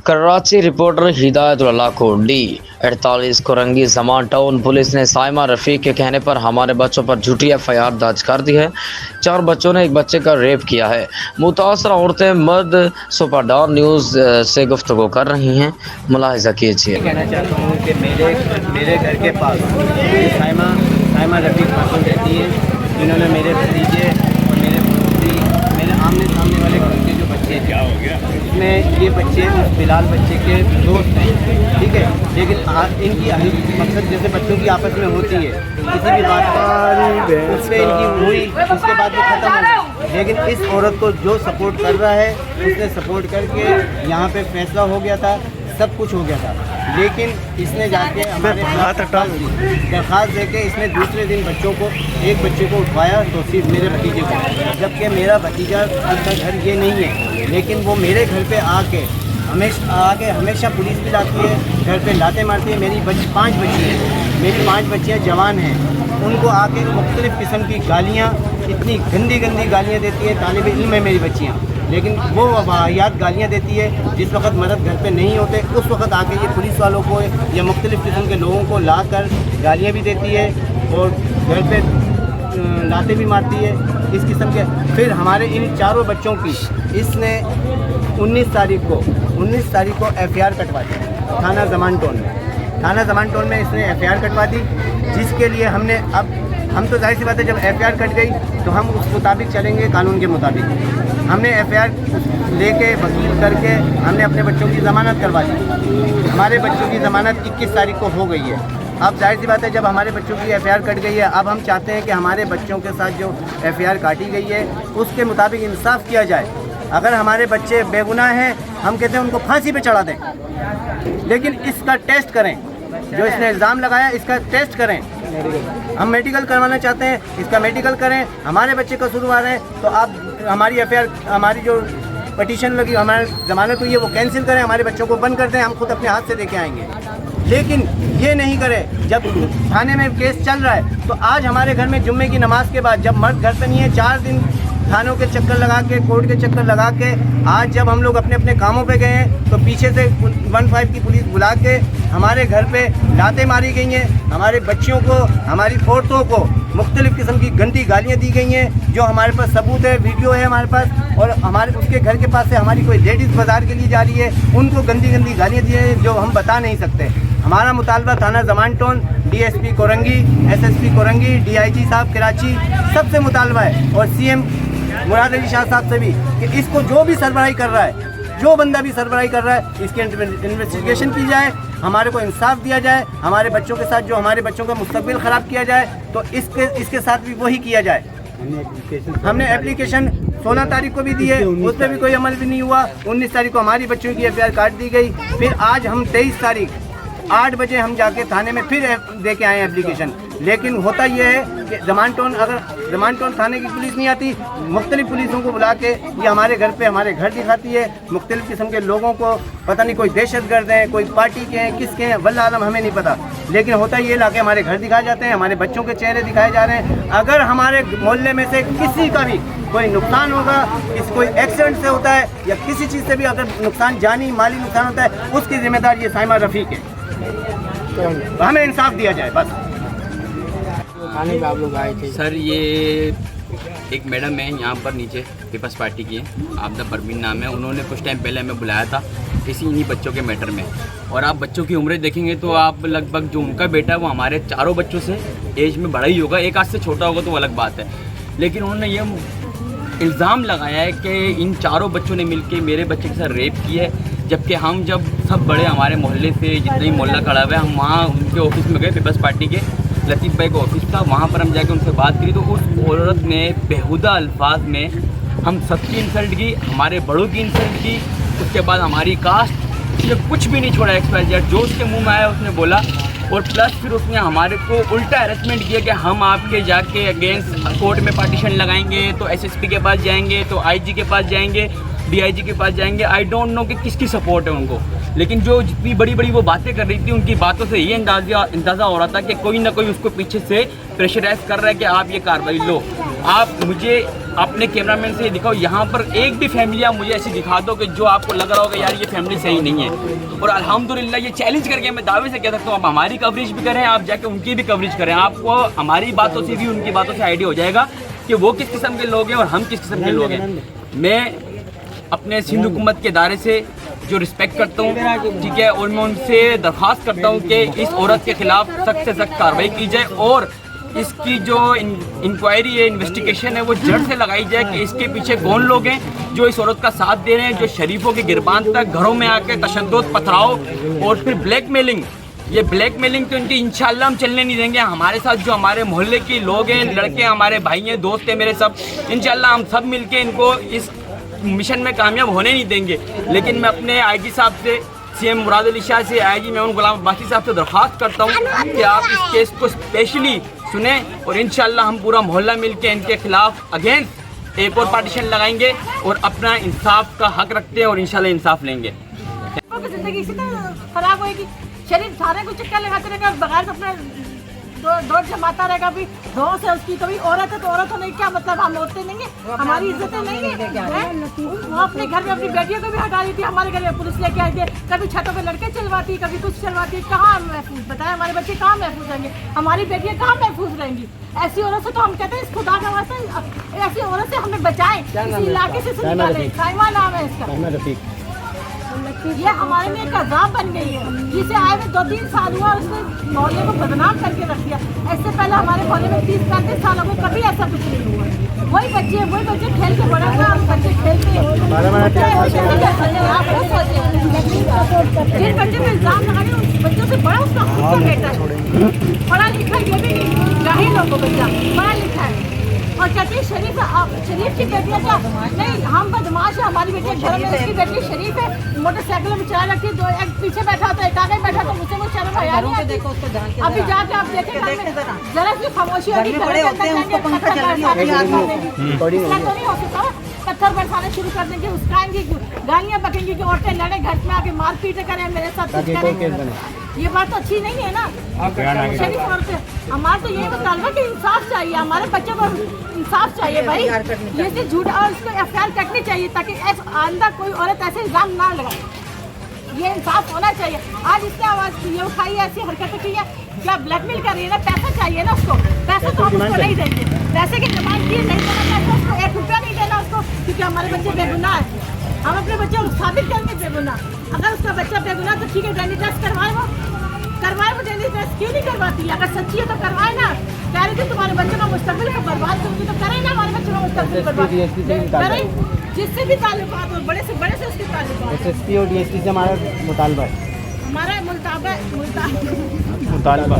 Karachi reporter Hidayatullah को D48 Korangi Zaman town police ने साइमा रफ़ीक के कहने पर हमारे बच्चों पर झूठी FIR दर्ज कर दी है। 4 बच्चों ने एक बच्चे का रेप किया है। मुतासरा औरतें मर्द सुपरडार न्यूज़ से गुफ्तगू कर रही हैं। मुलाहिजा कीजिए। कहना चाहता हूँ कि मेरे घर के पास साइमा रफ़ीक खातून रहती है, जिन्होंने मेरे भतीजे और मेरे पड़ोसी, मेरे आमने सामने वाले घर के जो बच्चे क्या हो गया, इसमें ये बच्चे उस बिलाल बच्चे के दोस्त हैं, ठीक है। लेकिन इनकी मकसद जैसे बच्चों की आपस में होती है, किसी भी बात पर उस पर इनकी हुई, उसके बाद वो ख़त्म हो गई। लेकिन इस औरत को जो सपोर्ट कर रहा है, उसने सपोर्ट करके यहाँ पे फैसला हो गया था, सब कुछ हो गया था। लेकिन इसने जाके हमारे दरख्वास्त दे के इसने दूसरे दिन एक बच्चे को उठवाया, तो सिर्फ मेरे भतीजे को, जबकि मेरा भतीजा का घर ये नहीं है। लेकिन वो मेरे घर पे आके हमेशा पुलिस भी लाती है, घर पे लाते मारती है। मेरी 5 बच्ची हैं, मेरी 5 बच्चियाँ जवान हैं, उनको आके मुख्तलिफ़ किस्म की गालियाँ, इतनी गंदी गालियाँ देती है। तालिब इल्म है मेरी बच्चियाँ, लेकिन वो वाहियात गालियाँ देती है। जिस वक्त मर्द घर पे नहीं होते, उस वक्त आके ये पुलिस वालों को या मुख्तलिफ़ किस्म के लोगों को ला कर गालियाँ भी देती है और घर पे लाते भी मारती है, इस किस्म के। फिर हमारे इन चारों बच्चों की इसने 19 तारीख को FIR कटवा दी थाना जमान टोन में इसने FIR कटवा दी, जिसके लिए हम तो जाहिर सी बात है, जब FIR कट गई तो हम उस मुताबिक चलेंगे, कानून के मुताबिक। हमने FIR लेके वकील करके हमने अपने बच्चों की ज़मानत करवा दी। हमारे बच्चों की ज़मानत 21 तारीख को हो गई है। अब जाहिर सी बात है, जब हमारे बच्चों की FIR कट गई है, अब हम चाहते हैं कि हमारे बच्चों के साथ जो FIR काटी गई है उसके मुताबिक इंसाफ किया जाए। अगर हमारे बच्चे बेगुनाह हैं, हम कहते हैं उनको फांसी पे चढ़ा दें, लेकिन इसका टेस्ट करें। जो इसने इल्ज़ाम लगाया, इसका टेस्ट करें। हम मेडिकल करवाना चाहते हैं, इसका मेडिकल करें। हमारे बच्चे कसूरवार हैं तो आप हमारी FIR, हमारी जो पटिशन लगी, हमारी ज़मानत हुई है, वो कैंसिल करें, हमारे बच्चों को बंद कर दें, हम खुद अपने हाथ से लेके आएंगे। लेकिन ये नहीं करें। जब थाने में केस चल रहा है, तो आज हमारे घर में जुम्मे की नमाज के बाद, जब मर्द घर पे नहीं है, 4 दिन थानों के चक्कर लगा के, कोर्ट के चक्कर लगा के, आज जब हम लोग अपने अपने कामों पे गए हैं, तो पीछे से 15 की पुलिस बुला के हमारे घर पे लातें मारी गई हैं। हमारे बच्चियों को, हमारी औरतों को मुख्तलिफ़ किस्म की गंदी गालियाँ दी गई हैं, जो हमारे पास सबूत है, वीडियो है हमारे पास। और हमारे उसके घर के पास से हमारी कोई लेडीज़ बाज़ार के लिए जा रही है, उनको गंदी गालियाँ दी हैं, जो हम बता नहीं सकते। हमारा मुतालबा थाना Zaman tone, DSP Korangi, SSP Korangi, DIG साहब कराची, सबसे मुतालबा है, और CM मुराद अली शाह साहब से भी, कि इसको जो भी सरबराही कर रहा है, जो बंदा भी सरबराही कर रहा है, इसकी इन्वेस्टिगेशन की जाए, हमारे को इंसाफ दिया जाए। हमारे बच्चों के साथ जो हमारे बच्चों का मुस्तकबिल ख़राब किया जाए, तो इसके साथ भी वही किया जाए। हमने एप्लीकेशन 16 तारीख को भी दी है, उस पर भी कोई अमल भी नहीं हुआ। 19 तारीख को हमारी बच्चों की FIR काट दी गई। फिर आज हम 23 तारीख 8 बजे हम जाके थाने में फिर दे के आए एप्लीकेशन। लेकिन होता यह है कि जमान टोन थाने की पुलिस नहीं आती, मुख्तलिफ पुलिसों को बुला के ये हमारे घर पे हमारे घर दिखाती है। मुख्तलिफ किस्म के लोगों को, पता नहीं कोई दहशतगर्द हैं, कोई पार्टी के हैं, किसके हैं, वल्लाह आलम हमें नहीं पता। लेकिन होता ये लाके हमारे घर दिखाए जाते हैं, हमारे बच्चों के चेहरे दिखाए जा रहे हैं। अगर हमारे मोहल्ले में से किसी का भी कोई नुकसान होगा, कोई एक्सीडेंट से होता है या किसी चीज़ से भी अगर नुकसान, जानी माली नुकसान होता है, उसकी जिम्मेदार ये साइमा रफ़ीक है। तो हमें इंसाफ दिया जाए बस। थाने में आप लोग आए थे सर? ये एक मैडम है यहाँ पर नीचे, पीपल्स पार्टी की है, आपदा परवीन नाम है। उन्होंने कुछ टाइम पहले हमें बुलाया था इन्हीं बच्चों के मैटर में। और आप बच्चों की उम्रें देखेंगे तो आप लगभग, जो उनका बेटा है वो हमारे चारों बच्चों से एज में बड़ा ही होगा। एक आध से छोटा होगा तो अलग बात है। लेकिन उन्होंने ये इल्ज़ाम लगाया है कि इन चारों बच्चों ने मिलके मेरे बच्चे के साथ रेप किया है। जबकि हम जब सब बड़े हमारे मोहल्ले से जितना ही मोहल्ला खड़ा हुआ है, हम वहाँ उनके ऑफिस में गए, पीपल्स पार्टी के लतीफ़ भाई का ऑफिस था, वहाँ पर हम जाके उनसे बात करी। तो उस औरत ने बेहुदा अल्फाज में हम सबकी इंसल्ट की, हमारे बड़ों की इंसल्ट की। उसके बाद हमारी कास्ट, उसने कुछ भी नहीं छोड़ा, XYZ जो उसके मुँह में आया उसने बोला। और प्लस फिर उसने हमारे को उल्टा हैरेसमेंट किया कि हम आपके जाके अगेंस्ट कोर्ट में पार्टीशन लगाएंगे, तो SSP के पास जाएंगे, तो IG के पास जाएंगे, DIG के पास जाएंगे। आई डोंट नो कि किसकी सपोर्ट है उनको। लेकिन जो जितनी बड़ी बड़ी वो बातें कर रही थी, उनकी बातों से ये अंदाज़ा हो रहा था कि कोई ना कोई उसको पीछे से प्रेशराइज कर रहा है कि आप ये कार्रवाई लो। आप मुझे अपने कैमरामैन से दिखाओ, यहाँ पर एक भी फैमिली आप मुझे ऐसी दिखा दो कि जो आपको लग रहा होगा यार ये फैमिली सही नहीं है। और अल्हम्दुलिल्लाह ये चैलेंज करके मैं दावे से कह सकता हूँ, आप हमारी कवरेज भी करें, आप जाके उनकी भी कवरेज करें, आपको हमारी बातों से भी उनकी बातों से आइडिया हो जाएगा कि वो किस किस्म के लोग हैं और हम किस किस्म के लोग हैं। मैं अपने सिंध हुकूमत के दायरे से जो रिस्पेक्ट करता हूँ, ठीक है, और मैं उनसे दरख्वास्त करता हूँ कि इस औरत के खिलाफ सख्त से सख्त कार्रवाई की जाए और इसकी जो इंक्वायरी है, इन्वेस्टिगेशन है, वो जड़ से लगाई जाए कि इसके पीछे कौन लोग हैं जो इस औरत का साथ दे रहे हैं, जो शरीफों के गिरबान तक घरों में आके तशद्दुद, पथराव और फिर ब्लैकमेलिंग। ये ब्लैकमेलिंग तो इनकी इंशाल्लाह हम चलने नहीं देंगे। हमारे साथ जो हमारे मोहल्ले के लोग हैं, लड़के हमारे भाई हैं, दोस्त हैं मेरे, सब इंशाल्लाह हम सब मिलके इनको इस मिशन में कामयाब होने नहीं देंगे। लेकिन मैं अपने आईजी साहब से, सीएम मुराद अली शाह से, आईजी मेमन गुलाम अब्बासी साहब से दरख्वास्त करता हूँ कि आप इस केस को स्पेशली सुने और इंशाल्लाह हम पूरा मोहल्ला मिलके इनके खिलाफ अगेंस्ट एक और पार्टीशन लगाएंगे और अपना इंसाफ का हक रखते हैं और इंशाल्लाह इंसाफ लेंगे। जिंदगी इसी तरह खराब होएगी। शरीफ सारे को चक्कर लगाते रहेगा, बगैर अपने दौड़ जमाता रहेगा। भी दो से उसकी कभी औरत है तो औरत होने क्या मतलब, हम औरतें नहीं है, हमारी इज्जतें नहीं है। वो अपने घर में अपनी बेटियों को भी हटा दी थी, हमारे घर में पुलिस लेके आई थी, कभी छतों पे लड़के चलवाती, कभी कुछ चलवाती। कहाँ महफूज बताए, हमारे बच्चे कहाँ महफूज रहेंगे, हमारी बेटियाँ कहाँ महफूज रहेंगी। ऐसी औरत से तो हम कहते हैं इस खुदा का वास्ते ऐसी औरत से हमें बचाएं, इस इलाके से निकालें। साइमा नाम है इसका। ये हमारे लिए एक अजाब बन गई है, जिसे आए हुए 2-3 साल हुआ, उसने मोहल्ले को बदनाम करके रख दिया। ऐसे पहले हमारे मोहल्ले में 30-35 सालों में कभी ऐसा कुछ नहीं हुआ। वही बच्चे खेल के बड़ा हुआ, बच्चे खेलते हैं। जिन बच्चे पे इल्जाम लगा रहे उस बच्चों से बड़ा उसका खुद का बेटा है, पढ़ा लिखा ये भी नहीं, जाहिल लोगों बच्चा पढ़ा लिखा है और कहती है शरीफ की बेटियाँ क्या नहीं, हम बदमाश है। हमारी बेटी घर में, उसकी बेटी शरीफ है, मोटरसाइकिल में चला रखी है, दो एक पीछे बैठा होता है, एक आगे बैठा, तो मुझे वो शर्म आया नहीं आती। अभी जाके आप देखें जरा सी खामोशी होगी, तो नहीं हो सकता, पत्थर बरसाने शुरू कर देंगे, उसकाएंगे, गालियाँ बकेंगी कि औरतें लड़े, घर में आके मार पीट करें, मेरे साथ कुछ करें। ये बात तो अच्छी नहीं है ना। शरीफ औरतें, हमारा तो यही मुतालबा कि इंसाफ चाहिए, हमारे बच्चों को इंसाफ चाहिए भाई। ये से झूठ और इसको एफआईआर कटनी चाहिए ताकि आइंदा कोई औरत ऐसे इल्जाम ना लगाए। ये इंसाफ होना चाहिए। आज इसने आवाज़ ये उठाई है, ऐसी हरकतें की है, क्या ब्लैकमेल कर रही है ना, पैसा चाहिए ना उसको, पैसा तो हम उसको नहीं देंगे, पैसे की डिमांड की नहीं देना, उसको 1 रुपया नहीं देना उसको, क्योंकि हमारे बच्चे बेगुनाह है। हम अपने बच्चों को साबित करेंगे बेगुनाह। अगर उसका बच्चा बेगुनाह तो ठीक है, डैनी टेस्ट करवाए, वो डैनी टेस्ट क्यों नहीं करवाती है? अगर सच्ची है तो करवाए ना। कह रही थी तुम्हारे बच्चों का मुस्तकबिल को बर्बाद करूँगी, तो करें ना हमारे बच्चों का मुस्तकबिल बर्बाद करें, जिससे भी ताल्लुकात हो, बड़े से बड़े से उसके ताल्लुकात। एसएसपी और डीएसपी से हमारा मुतालबा है, हमारा मुतालबा